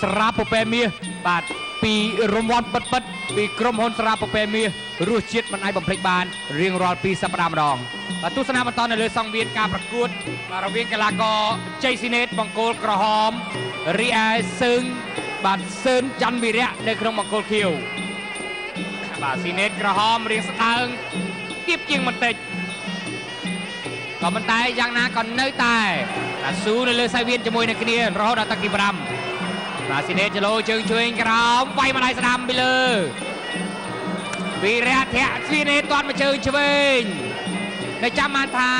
ស្រាពពែមាសបាទពីរង្វាន់ពិតពីក្រុមហ៊ុនស្រាពពែមាសរសជាតិមិនអាចបំភ្លេចបានរៀងរាល់2សប្តាហ៍ម្ដងបាទទស្សនាបន្តនៅលើសង្វៀនការប្រកួតរវាងកីឡាករជ័យស៊ីណេតបង្គោលក្រហមរីឯសឿងបាទសឿនច័ន្ទវីរៈនៅក្នុងបង្គោលខៀវបាទស៊ីណេតក្រហមរៀងស្ដើងទៀបជាងបន្តិចក៏ប៉ុន្តែយ៉ាងណាក៏នៅតែស៊ូនៅលើសង្វៀនជាមួយនឹងគ្នារហូតដល់ទឹកទី5បាទស៊ីណេតចលោជើងឆ្វេងក្រោមវាយម្ដាយស្ដាំពីលើវីរៈធាក់ស៊ីណេតទាត់មកជើងឆ្វេងតែចាំបានថា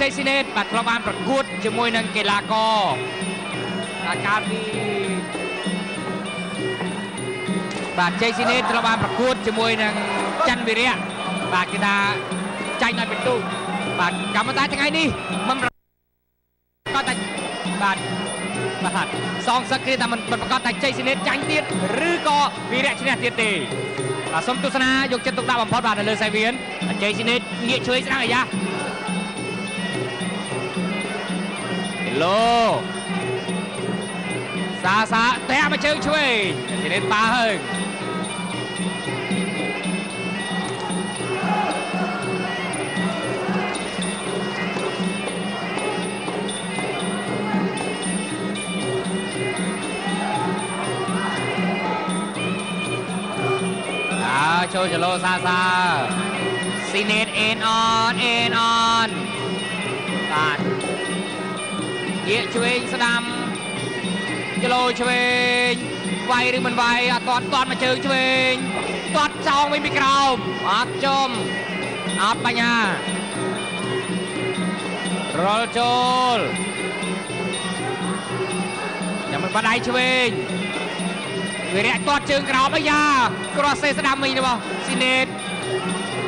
ជ័យស៊ីណេតបាទធ្លាប់បានប្រកួតជាមួយនឹងកីឡាករកាលពីបាទជ័យស៊ីណេតធ្លាប់បានប្រកួតជាមួយនឹងច័ន្ទវីរៈបាទគេថាចាញ់ឲ្យពិន្ទុបាទកម្មតែថ្ងៃនេះមិនប្រកាសតែបាទសងសឹកគ្នាតែមិនប្រកាសតែជ័យស៊ីណេតចាញ់ទៀតឬក៏វីរៈឈ្នះទៀតទេបាទសូមទស្សនាយកចិត្តទុកដាក់បំផុតបាទនៅលើសៃវៀនជ័យស៊ីណេតងាកជួយស្ដាំអាយ៉ាឡូសាតែមកជើងឆ្វេងស៊ីណេតប៉ាហើយចូលចលោសាស៊ីណេតអេនអនបាទងាកឆ្វេងស្ដាំចលោឆ្វេងវាយឬមិនវាយអត់ទាត់មកជើងឆ្វេងទាត់ចោងវិញពីក្រោមអត់ចំអត់បញ្ញារលចូលចាំមិនបាត់ដៃឆ្វេងវីរៈទាត់ជើងក្រោមអាយ៉ាក្រោះសេស្ដាំវិញរបស់ស៊ីណេត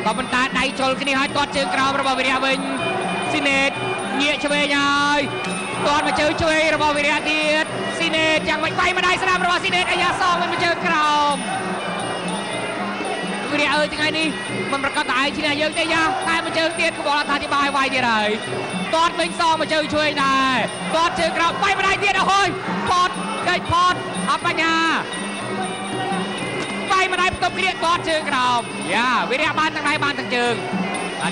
ក៏ប៉ុន្តែដៃជុលគ្នាឲ្យទាត់ជើងក្រោមរបស់វីរៈវិញស៊ីណេតងាកឆ្វេងហើយទាត់មកជើងឆ្វេងរបស់វីរៈទៀតស៊ីណេតយ៉ាងមិនបាយម្ដាយស្ដាំរបស់ស៊ីណេតអាយ៉ាសងវិញមកជើងក្រោមវីរៈអើយថ្ងៃនេះមិនប្រកាសតែឯងឈ្នះយើងទេយ៉ាតែមកជើងទៀតក៏บอกថាជាបាយវាយទៀតហើយទាត់វិញសងមកជើងឆ្វេងដែរទាត់ជើងក្រោមបាយម្ដាយទៀតអើយផតអត់បញ្ញាវាយម្ដាយបន្ទប់គ្នាទាត់ជើងក្រោមយ៉ាវីរៈបានទាំងដៃបានទាំងជើង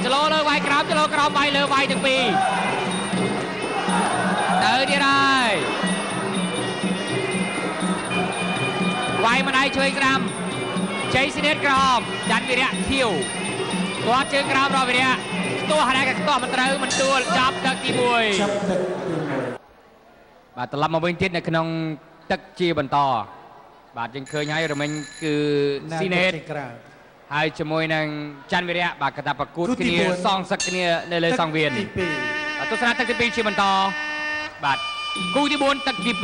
ចលោលើវាយក្រោមចលោក្រោមវាយលើវាយទាំងពីរទៅទៀតហើយវាយម្ដាយឆ្វេងស្ដាំជ័យស៊ីណេតក្រោមច័ន្ទវីរៈខៀវទាត់ជើងក្រោមរបស់វីរៈខ្ទាស់ហើយក៏ខ្ទាស់មិនត្រូវមិនទួលចាប់ទឹកទី1បាទត្រឡប់មកវិញទៀតនៅក្នុងទឹកជាបន្តបាទយើងឃើញហើយរមិញគឺស៊ីណេតហើយជាមួយនឹងច័ន្ទវីរៈបាទកតាប្រកួតគ្នាសងសឹកគ្នានៅលើសង្វៀនទស្សនាទឹកទី2ជាបន្តបាទគូទី4ទឹកទី2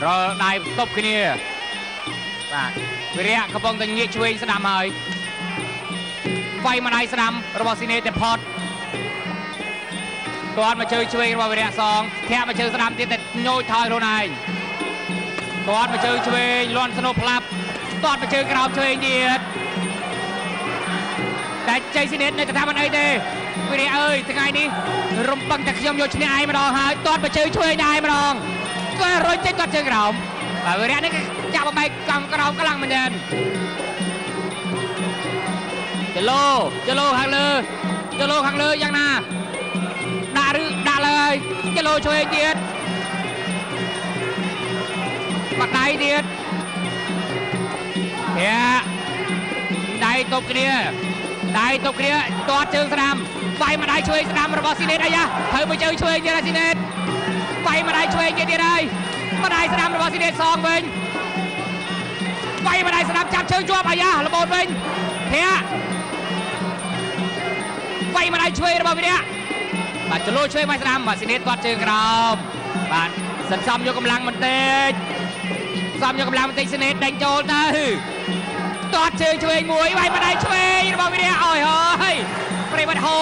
រលដៃតបគ្នាបាទវីរៈកំពុងតែងាកឆ្វេងស្ដាំហើយវាយម្ដាយស្ដាំរបស់ស៊ីណេតតែផតទាត់មកជើងឆ្វេងរបស់វីរៈសងធាក់មកជើងស្ដាំទៀតតែញយថយខ្លួនឯងទាត់មកជើងឆ្វេងលន់ស្នូផ្លាប់ទាត់មកជើងក្រោមឆ្វេងទៀតតែជ័យស៊ីណេតនៅកថាមិនអីទេវីរៈអើយថ្ងៃនេះរំពឹងតែខ្ញុំយកឈ្នះឯងម្ដងហើយទាត់មកជើងឆ្វេងដែរម្ដងក៏រុញចេញទាត់ជើងក្រោមបាទវីរៈនេះចាក់បបែកកំក្រោមខ្លាំងមែនទែនចលោខាងលើយ៉ាងណាដាក់លើចលោឆ្វេងទៀតបាត់ដៃទៀតដៃតបគ្នាទាត់ជើងស្ដាំវាយម្ដាយឆ្វេងស្ដាំរបស់ស៊ីណេតអាយ៉ាត្រូវមកជើងឆ្វេងទៀតហើយស៊ីណេតវាយម្ដាយឆ្វេងទៀតហើយម្ដាយស្ដាំរបស់ស៊ីណេតសងវិញវាយម្ដាយស្ដាំចាប់ជើងជាប់អាយ៉ារបូតវិញវាយម្ដាយឆ្វេងរបស់វីរៈបាទចលោឆ្វេងមកស្ដាំបាទស៊ីណេតទាត់ជើងក្រោមបាទសន្សំយកកម្លាំងបន្តិចស៊ីណេតដេញចូលទៅទាត់ជើងឆ្វេងមួយវាយម្ដាយឆ្វេងរបស់វីរៈអើយហើយប្រិមត្តហោ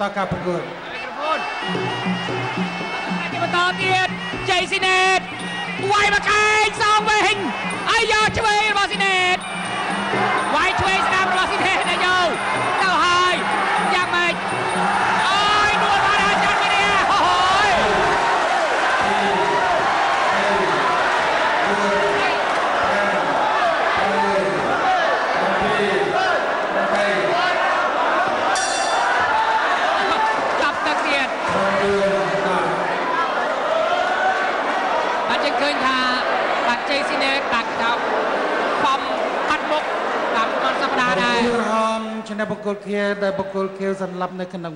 ต่อการประกวดបន្តទៀតជ័យស៊ីណេតវាយមកកែងសងវិញអាយយកឆ្វេងរបស់ស៊ីណេតវាយឆ្វេងស្ដាំរបស់ស៊ីណេតទៅយកទៅហើយយ៉ាងម៉េចអើយដួលមកដល់ចាំពីនេះអូយចាប់ទឹកទៀតបាត់យើងឃើញថាបាត់ជ័យស៊ីណេតបាត់ចោលខំបាត់មុខតាមក្នុងសប្តាហ៍ដែររហមឆ្នាំបកគលខៀវដែលបកគលខៀវសន្លប់នៅក្នុង